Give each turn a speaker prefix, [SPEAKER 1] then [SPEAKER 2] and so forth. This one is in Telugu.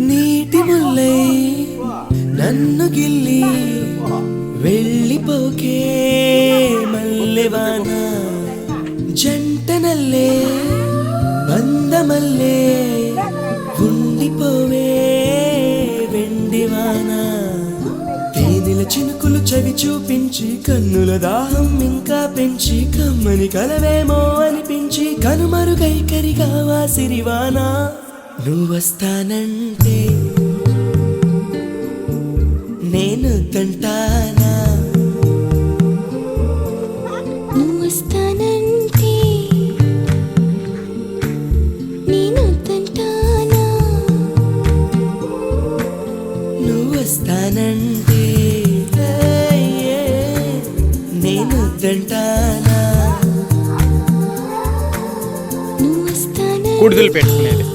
[SPEAKER 1] నీటి ముల్లై నన్ను గిల్లి వెళ్ళిపోకే మల్లెవాన జంటనల్లే బందమల్లే ఉండిపోవే వెండివాన తేనెల చినుకులు చవి చూపించి కన్నుల దాహం ఇంకా పెంచి కమ్మని కలవేమో అనిపించి కనుమరుగైకరిగా వాసిరివానా నువ్వొస్తానంటే నేను తంటానా
[SPEAKER 2] నువ్వొస్తానంటే నేను తంటానా
[SPEAKER 1] నువ్వొస్తానంటే నేను తంటానా
[SPEAKER 2] నువ్వొస్తానంటే
[SPEAKER 3] కుడుదలు పెట్టుకునేది